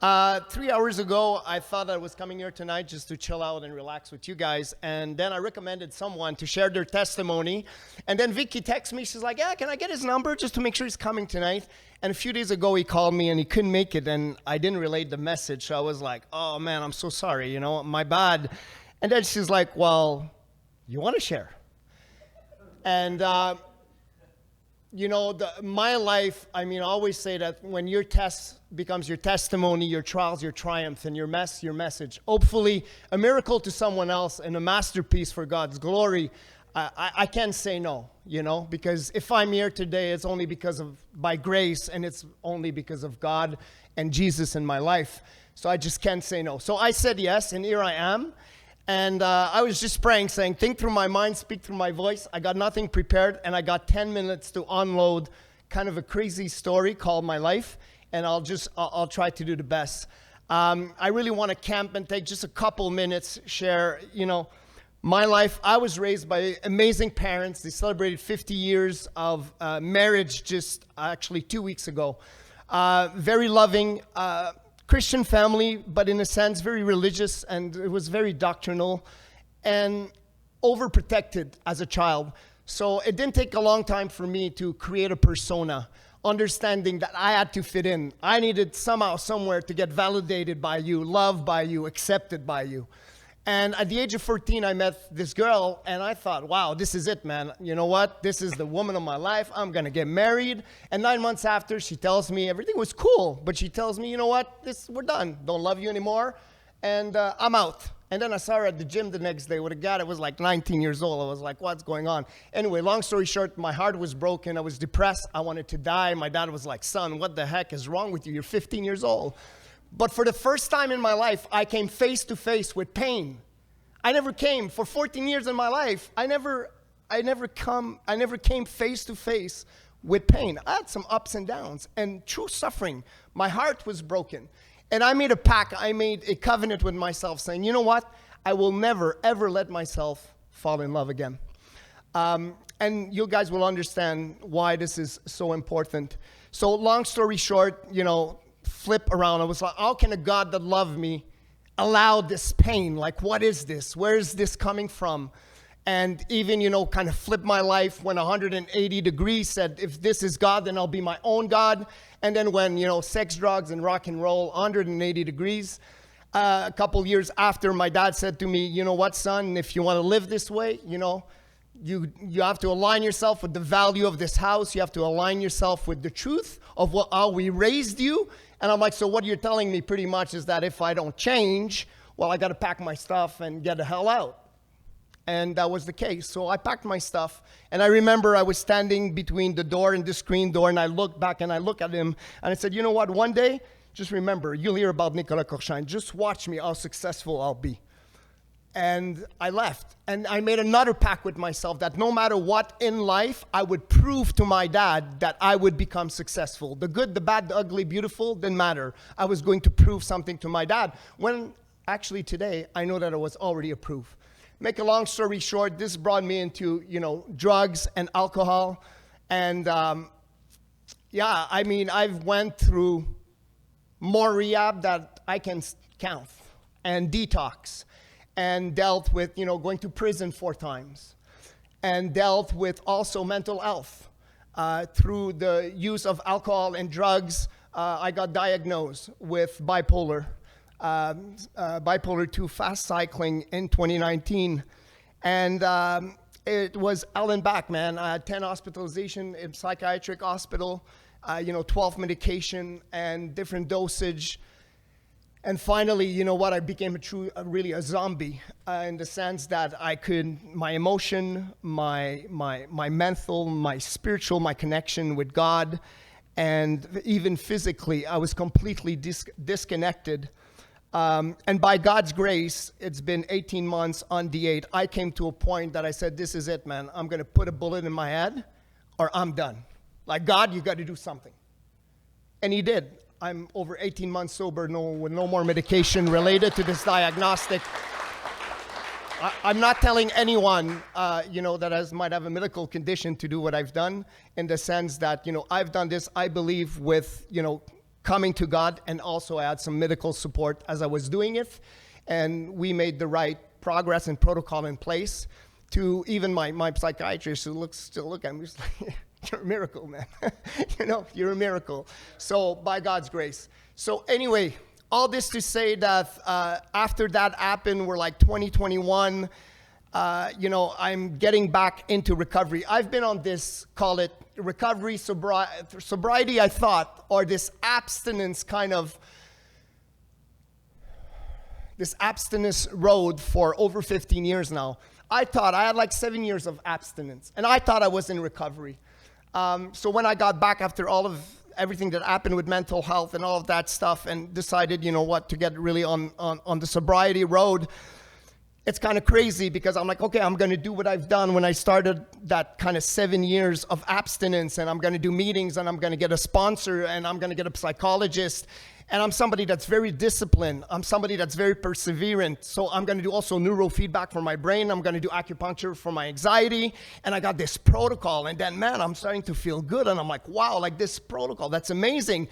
3 hours ago, I thought I was coming here tonight just to chill out and relax with you guys. And then I recommended someone to share their testimony. And then Vicky texts me. She's like, yeah, can I get his number just to make sure he's coming tonight? And a few days ago, he called me and he couldn't make it. And I didn't relay the message. So I was like, oh, man, I'm so sorry. My bad. And then she's like, well, you want to share? And my life, I always say that when your test becomes your testimony, your trials, your triumph, and your mess, your message, hopefully a miracle to someone else and a masterpiece for God's glory, I can't say no, because if I'm here today, it's only by grace, and it's only because of God and Jesus in my life. So I just can't say no. So I said yes, and here I am. And I was just praying, saying, think through my mind, speak through my voice. I got nothing prepared, and I got 10 minutes to unload kind of a crazy story called my life, and I'll try to do the best. I really want to camp and take just a couple minutes, share, my life. I was raised by amazing parents. They celebrated 50 years of marriage just actually 2 weeks ago. Very loving, Christian family, but in a sense very religious, and it was very doctrinal and overprotected as a child. So it didn't take a long time for me to create a persona, understanding that I had to fit in. I needed somehow, somewhere to get validated by you, loved by you, accepted by you. And at the age of 14, I met this girl, and I thought, wow, this is it, man. You know what? This is the woman of my life. I'm going to get married. And 9 months after, she tells me everything was cool. But she tells me, you know what? We're done. Don't love you anymore. And I'm out. And then I saw her at the gym the next day with a guy that was like 19 years old. I was like, what's going on? Anyway, long story short, my heart was broken. I was depressed. I wanted to die. My dad was like, son, what the heck is wrong with you? You're 15 years old. But for the first time in my life, I came face to face with pain. I never came for 14 years in my life. I never came face to face with pain. I had some ups and downs and true suffering. My heart was broken. And I made a pact. I made a covenant with myself saying, you know what? I will never, ever let myself fall in love again. And you guys will understand why this is so important. So long story short, flip around. I was like, how can a God that loved me allow this pain? Like, what is this? Where is this coming from? And even, kind of flip my life when 180 degrees, said, if this is God, then I'll be my own God. And then when, sex, drugs, and rock and roll, 180 degrees. A couple years after, my dad said to me, you know what, son, if you want to live this way, you have to align yourself with the value of this house. You have to align yourself with the truth of how we raised you. And I'm like, so what you're telling me pretty much is that if I don't change, well, I got to pack my stuff and get the hell out. And that was the case. So I packed my stuff. And I remember I was standing between the door and the screen door, and I looked back and I looked at him. And I said, you know what? One day, just remember, you'll hear about Nicolas Corchain. Just watch me how successful I'll be. And I left. And I made another pact with myself that no matter what in life, I would prove to my dad that I would become successful. The good, the bad, the ugly, beautiful, didn't matter. I was going to prove something to my dad. When actually today, I know that I was already approved. Make a long story short, this brought me into, drugs and alcohol. And I've went through more rehab that I can count, and detox. And dealt with, going to prison 4 times. And dealt with also mental health. Through the use of alcohol and drugs, I got diagnosed with bipolar 2 fast cycling in 2019. And it was hell and back, man. I had 10 hospitalization in psychiatric hospital, 12 medication and different dosage. And finally, I became really a zombie in the sense that my emotion, my mental, my spiritual, my connection with God, and even physically, I was completely disconnected. And by God's grace, it's been 18 months on D8. I came to a point that I said, this is it, man. I'm going to put a bullet in my head or I'm done. Like, God, you got to do something. And he did. I'm over 18 months sober, with no more medication related to this diagnostic. I'm not telling anyone, that might have a medical condition to do what I've done, in the sense that, I've done this, I believe, with, coming to God, and also I had some medical support as I was doing it. And we made the right progress and protocol in place to even my psychiatrist who still look at me, he's like, you're a miracle, man. You're a miracle. So by God's grace. So anyway, all this to say that after that happened, we're like 2021, I'm getting back into recovery. I've been on this, call it recovery, sobriety, I thought, or this abstinence this abstinence road for over 15 years now. I thought I had like 7 years of abstinence, and I thought I was in recovery. So when I got back after everything that happened with mental health and all of that stuff, and decided, to get really on the sobriety road, it's kind of crazy because I'm like, okay, I'm going to do what I've done when I started that kind of 7 years of abstinence, and I'm going to do meetings, and I'm going to get a sponsor, and I'm going to get a psychologist. And I'm somebody that's very disciplined. I'm somebody that's very perseverant. So I'm going to do also neurofeedback for my brain. I'm going to do acupuncture for my anxiety. And I got this protocol. And then, man, I'm starting to feel good. And I'm like, wow, like this protocol, that's amazing.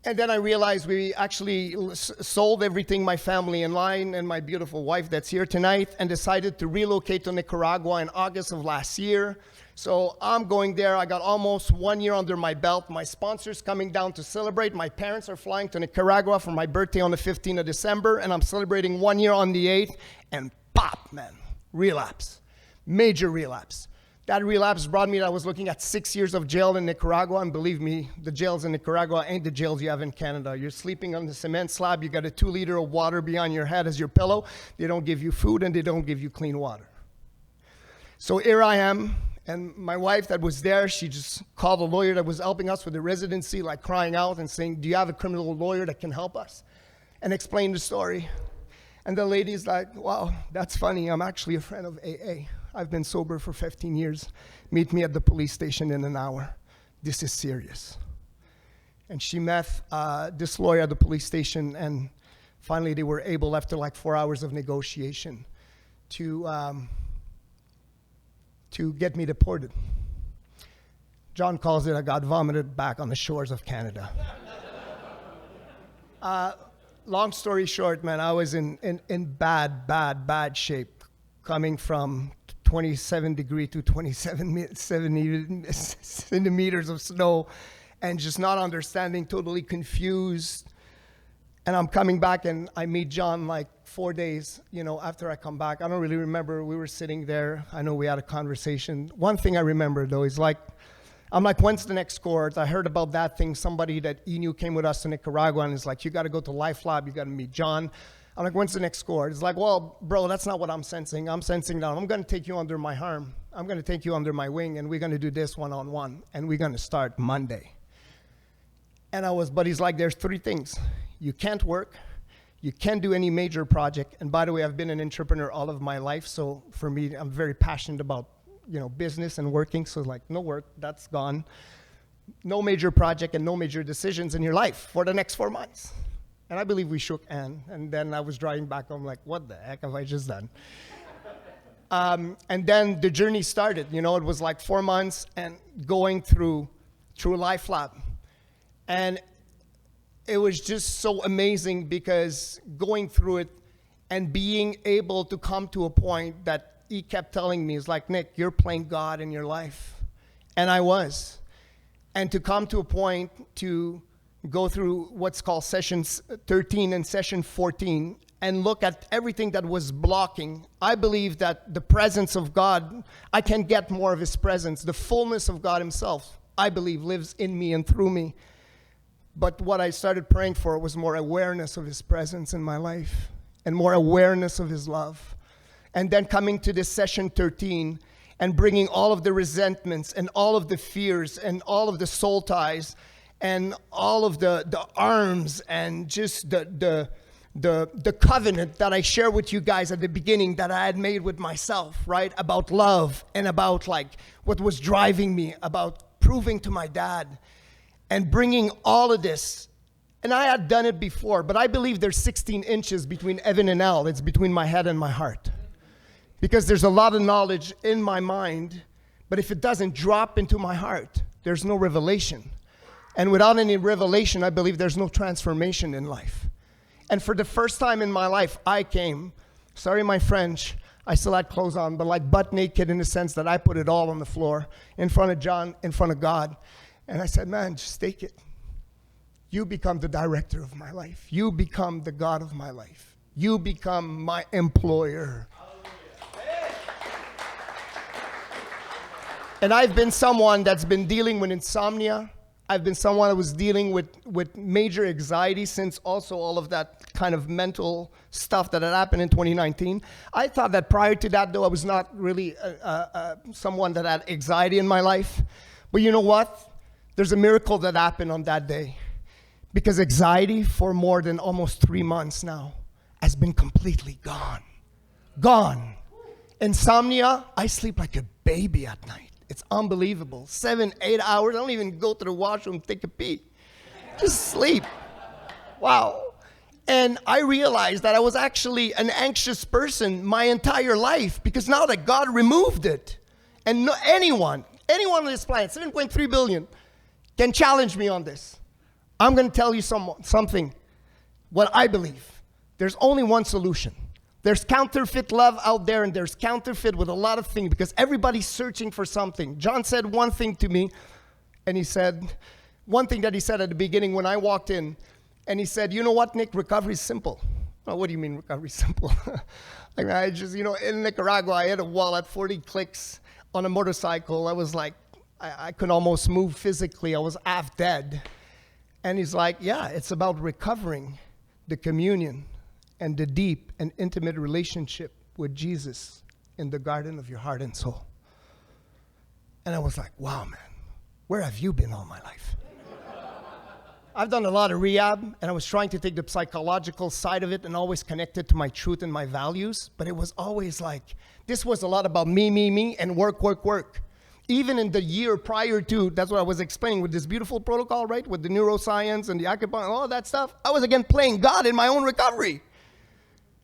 And then I realized we actually sold everything, my family in line and my beautiful wife that's here tonight, and decided to relocate to Nicaragua in August of last year. So I'm going there. I got almost 1 year under my belt. My sponsor's coming down to celebrate. My parents are flying to Nicaragua for my birthday on the 15th of December, and I'm celebrating 1 year on the 8th, and pop, man, relapse, major relapse. That relapse brought me, I was looking at 6 years of jail in Nicaragua, and believe me, the jails in Nicaragua ain't the jails you have in Canada. You're sleeping on the cement slab. You got a 2 liter of water behind your head as your pillow. They don't give you food, and they don't give you clean water. So here I am. And my wife that was there, she just called a lawyer that was helping us with the residency, like crying out and saying, do you have a criminal lawyer that can help us? And explain the story. And the lady's like, wow, that's funny. I'm actually a friend of AA. I've been sober for 15 years. Meet me at the police station in an hour. This is serious. And she met this lawyer at the police station, and finally they were able, after like 4 hours of negotiation, to get me deported. John calls it, I got vomited back on the shores of Canada. Long story short, man, I was in bad shape, coming from 27 degree to 27 centimeters of snow, and just not understanding, totally confused. And I'm coming back, and I meet John like 4 days, after I come back. I don't really remember. We were sitting there. I know we had a conversation. One thing I remember, though, is I'm like, when's the next court? I heard about that thing. Somebody that he knew came with us to Nicaragua, and is like, you got to go to LifeLab. You got to meet John. I'm like, when's the next court? It's like, well, bro, that's not what I'm sensing. I'm sensing that I'm going to take you under my arm. I'm going to take you under my wing, and we're going to do this one-on-one, and we're going to start Monday. But he's like, there's 3 things. You can't work, you can't do any major project. And by the way, I've been an entrepreneur all of my life, so for me, I'm very passionate about, business and working. So like, no work, that's gone. No major project and no major decisions in your life for the next 4 months. And I believe we shook hands. And then I was driving back home like, what the heck have I just done? And then the journey started. It was like 4 months and going through LifeLab. And it was just so amazing, because going through it and being able to come to a point that he kept telling me, is like, Nick, you're playing God in your life. And I was. And to come to a point to go through what's called sessions 13 and session 14 and look at everything that was blocking. I believe that the presence of God, I can get more of his presence. The fullness of God himself, I believe, lives in me and through me. But what I started praying for was more awareness of his presence in my life and more awareness of his love. And then coming to this session 13 and bringing all of the resentments and all of the fears and all of the soul ties and all of the arms and just the covenant that I share with you guys at the beginning that I had made with myself, right? About love and about like what was driving me, about proving to my dad and bringing all of this. And I had done it before, but I believe there's 16 inches between heaven and hell. It's between my head and my heart. Because there's a lot of knowledge in my mind, but if it doesn't drop into my heart, there's no revelation. And without any revelation, I believe there's no transformation in life. And for the first time in my life, I came, sorry my French, I still had clothes on, but like butt naked in the sense that I put it all on the floor in front of John, in front of God. And I said, man, just take it. You become the director of my life. You become the God of my life. You become my employer. And I've been someone that's been dealing with insomnia. I've been someone that was dealing with major anxiety since also all of that kind of mental stuff that had happened in 2019. I thought that prior to that, though, I was not really someone that had anxiety in my life. But you know what? There's a miracle that happened on that day. Because anxiety for more than almost 3 months now has been completely gone. Gone. Insomnia, I sleep like a baby at night. It's unbelievable. 7, 8 hours. I don't even go to the washroom, take a pee. Just sleep. Wow. And I realized that I was actually an anxious person my entire life because now that God removed it, and no, anyone on this planet, 7.3 billion, can challenge me on this. I'm going to tell you something, what I believe. There's only one solution. There's counterfeit love out there, and there's counterfeit with a lot of things because everybody's searching for something. John said one thing to me, and he said, one thing that he said at the beginning when I walked in, and he said, you know what, Nick, recovery is simple. Well, what do you mean recovery is simple? Like I just, in Nicaragua, I had a wall at 40 clicks on a motorcycle. I was like, I could almost move physically. I was half dead. And he's like, yeah, it's about recovering the communion and the deep and intimate relationship with Jesus in the garden of your heart and soul. And I was like, wow, man, where have you been all my life? I've done a lot of rehab, and I was trying to take the psychological side of it and always connect it to my truth and my values, but it was always like, this was a lot about me, and work. Even in the year prior to, that's what I was explaining with this beautiful protocol, right? With the neuroscience and the acupuncture and all that stuff. I was again playing God in my own recovery.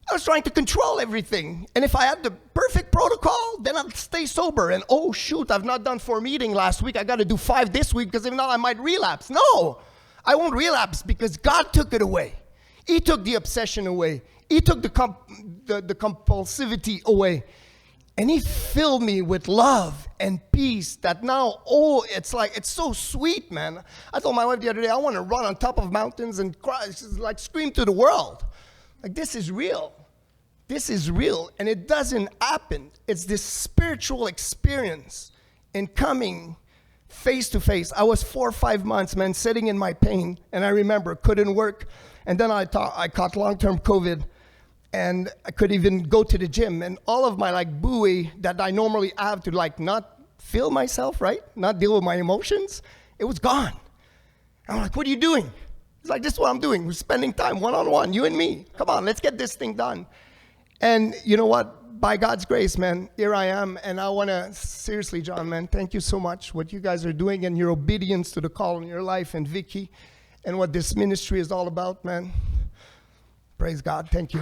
I was trying to control everything. And if I had the perfect protocol, then I'd stay sober. And oh shoot, I've not done 4 meetings last week. I got to do 5 this week because if not, I might relapse. No, I won't relapse because God took it away. He took the obsession away. He took the compulsivity away. And he filled me with love and peace that now, it's so sweet, man. I told my wife the other day, I want to run on top of mountains and cry, like scream to the world. Like, this is real. This is real. And it doesn't happen. It's this spiritual experience in coming face to face. I was 4 or 5 months, man, sitting in my pain. And I remember, couldn't work. And then I caught long-term COVID. And I couldn't even go to the gym. And all of my buoy that I normally have to not feel myself, right? Not deal with my emotions. It was gone. I'm like, what are you doing? It's like, this is what I'm doing. We're spending time one-on-one, you and me. Come on, let's get this thing done. And you know what? By God's grace, man, here I am. And I want to, seriously, John, man, thank you so much. What you guys are doing and your obedience to the call in your life, and Vicky, and what this ministry is all about, man. Praise God. Thank you.